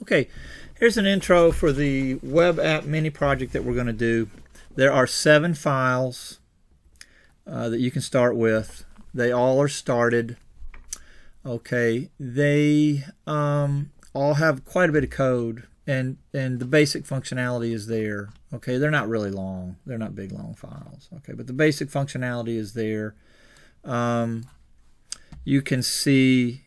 Okay, here's an intro for the web app mini project that we're going to do. There are 7 files that you can start with. They all are started. Okay, they all have quite a bit of code, and the basic functionality is there. Okay, they're not really long. They're not big long files. Okay, but the basic functionality is there. You can see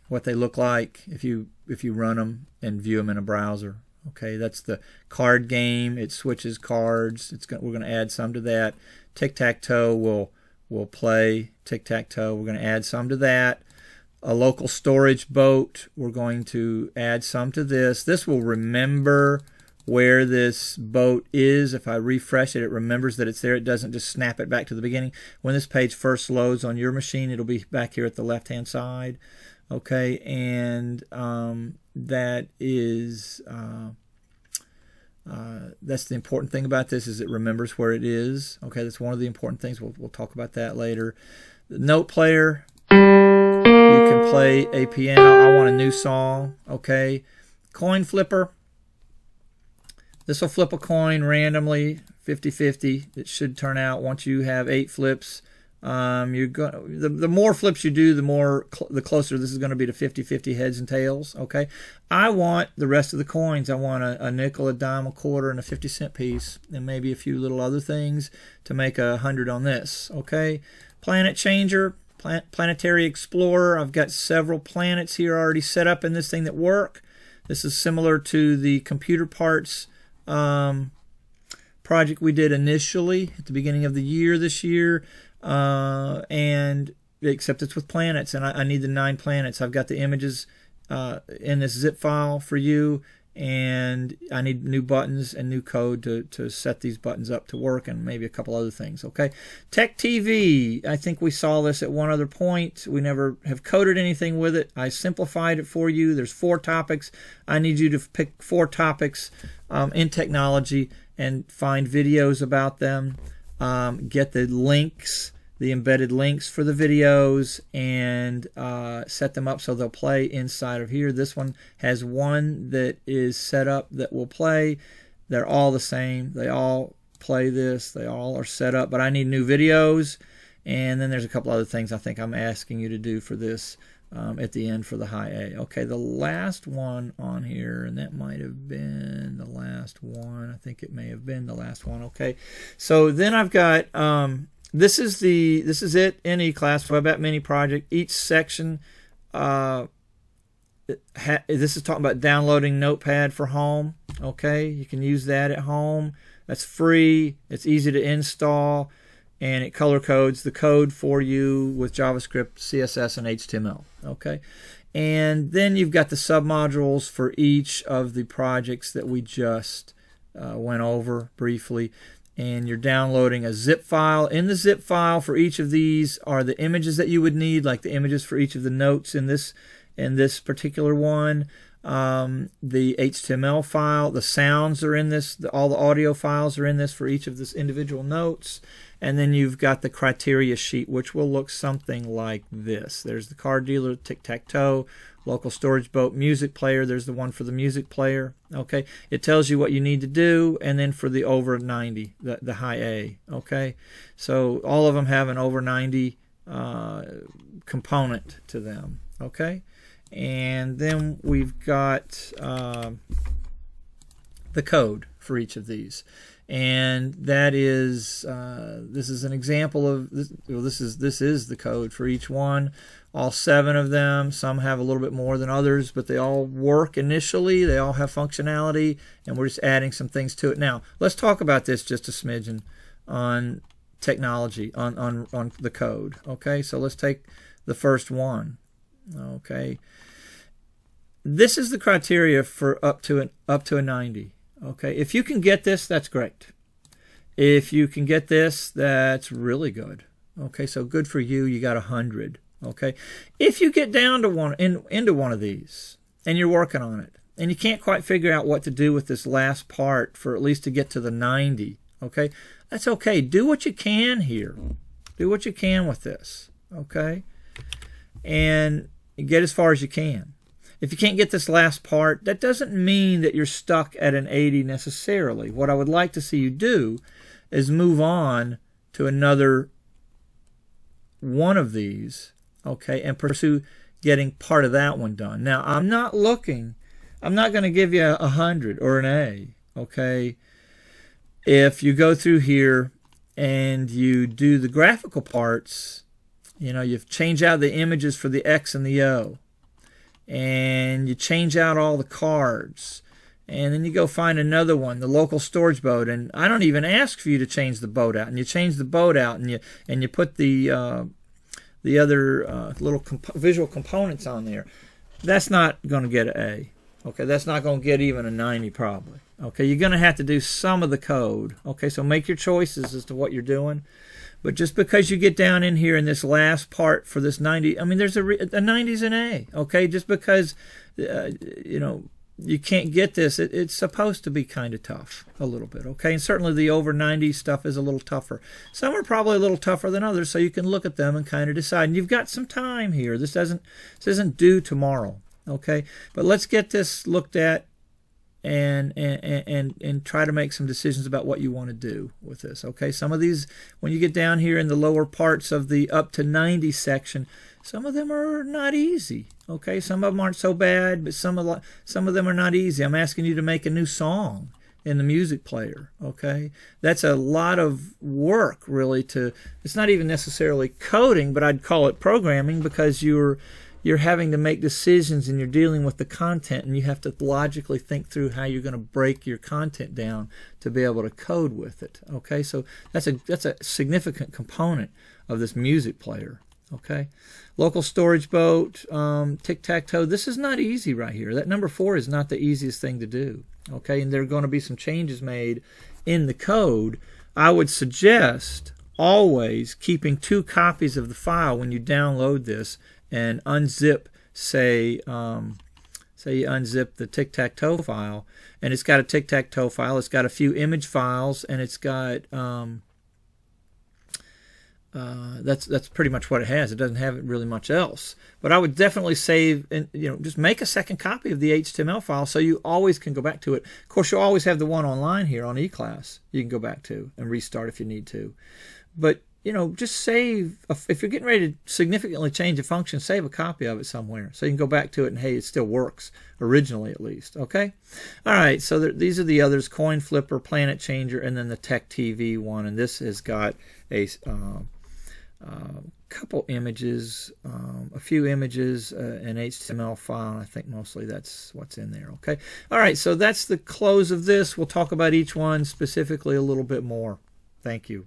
what they look like if you run them and view them in a browser. Okay, that's the card game. It switches cards. We're going to add some to that. Tic-tac-toe will play tic-tac-toe. We're going to add some to that. A local storage boat, we're going to add some to this. This will remember where this boat is. If I refresh it, it remembers that it's there. It doesn't just snap it back to the beginning. When this page first loads on your machine, it'll be back here at the left-hand side. Okay, and that is that's the important thing about this, is it remembers where it is. Okay, that's one of the important things. We'll talk about that later. The note player, you can play a piano. I want a new song. Okay, coin flipper. This will flip a coin randomly, 50-50. It should turn out once you have 8 flips. The more flips you do, the closer this is going to be to 50-50 heads and tails. Okay, I want the rest of the coins. I want a nickel, a dime, a quarter, and a 50-cent piece, and maybe a few little other things to make 100 on this. Okay, planet changer, planetary explorer. I've got several planets here already set up in this thing that work. This is similar to the computer parts project we did initially at the beginning of the year this year. And except it's with planets, and I need the 9 planets. I've got the images in this zip file for you, and I need new buttons and new code to set these buttons up to work, and maybe a couple other things. Okay, Tech TV, I think we saw this at one other point. We never have coded anything with it. I simplified it for you. There's 4 topics. I need you to pick 4 topics in technology and find videos about them. Get the links, the embedded links for the videos, and set them up so they'll play inside of here. This one has one that is set up that will play. They're all the same. They all play this. They all are set up, but I need new videos. And then there's a couple other things I think I'm asking you to do for this at the end for the high A. Okay, the last one on here, and that might have been the last one. I think it may have been the last one. Okay, so then I've got this is it in eClass WebApp Mini Project. Each section this is talking about downloading Notepad for home. Okay, you can use that at home. That's free. It's easy to install, and it color codes the code for you with JavaScript, CSS, and HTML. Okay, and then you've got the submodules for each of the projects that we just went over briefly, and you're downloading a zip file. In the zip file for each of these are the images that you would need, like the images for each of the notes in this particular one. The HTML file, the sounds are in this, all the audio files are in this for each of this individual notes. And then you've got the criteria sheet, which will look something like this. There's the card dealer, tic-tac-toe, local storage boat, music player. There's the one for the music player. Okay, it tells you what you need to do, and then for the over 90, the high A. Okay, so all of them have an over 90 component to them. Okay, and then we've got the code for each of these. And that is this is an example of this. Well, this is the code for each one. All 7 of them. Some have a little bit more than others, but they all work initially. They all have functionality, and we're just adding some things to it. Now, let's talk about this just a smidgen on technology, on the code. Okay, so let's take the first one. Okay, this is the criteria for up to a 90. Okay, if you can get this, that's great. If you can get this, that's really good. Okay, so good for you. You got 100. Okay, if you get down to into one of these and you're working on it and you can't quite figure out what to do with this last part for at least to get to the 90. Okay, that's okay. Do what you can here. Do what you can with this. Okay, and get as far as you can. if you can't get this last part, that doesn't mean that you're stuck at an 80 necessarily. What I would like to see you do is move on to another one of these, okay, and pursue getting part of that one done. Now, I'm not going to give you 100 or an A, okay? If you go through here and you do the graphical parts, you change out the images for the X and the O, and you change out all the cards, and then you go find another one, the local storage boat, and I don't even ask for you to change the boat out, and you change the boat out, and you put the other little visual components on there. That's not going to get an A. Okay, that's not going to get even a 90 probably. Okay, you're going to have to do some of the code. Okay, so make your choices as to what you're doing. But just because you get down in here in this last part for this 90, I mean, there's a 90's an A. Okay, just because you can't get this, it's supposed to be kind of tough a little bit. Okay, and certainly the over 90 stuff is a little tougher. Some are probably a little tougher than others, so you can look at them and kind of decide. And you've got some time here. This isn't due tomorrow. Okay, but let's get this looked at and try to make some decisions about what you want to do with this. Okay, some of these, when you get down here in the lower parts of the up to 90 section, some of them are not easy. Okay, some of them aren't so bad, but some of them are not easy. I'm asking you to make a new song in the music player. Okay, that's a lot of work, really. It's not even necessarily coding, but I'd call it programming, because you're having to make decisions and you're dealing with the content, and you have to logically think through how you're going to break your content down to be able to code with it. Okay, so that's a significant component of this music player. Okay, local storage boat, tic-tac-toe. This is not easy right here. That number 4 is not the easiest thing to do. Okay, and there are going to be some changes made in the code. I would suggest always keeping 2 copies of the file when you download this and unzip, say you unzip the tic-tac-toe file, and it's got a tic-tac-toe file, it's got a few image files, and it's got that's pretty much what it has. It doesn't have really much else. But I would definitely save, and just make a second copy of the HTML file so you always can go back to it. Of course, you'll always have the one online here on eClass you can go back to and restart if you need to. But just save, if you're getting ready to significantly change a function, save a copy of it somewhere so you can go back to it and, hey, it still works, originally at least. Okay? All right, so these are the others: Coin Flipper, Planet Changer, and then the Tech TV one. And this has got a couple images, a few images, an HTML file. I think mostly that's what's in there. Okay? All right, so that's the close of this. We'll talk about each one specifically a little bit more. Thank you.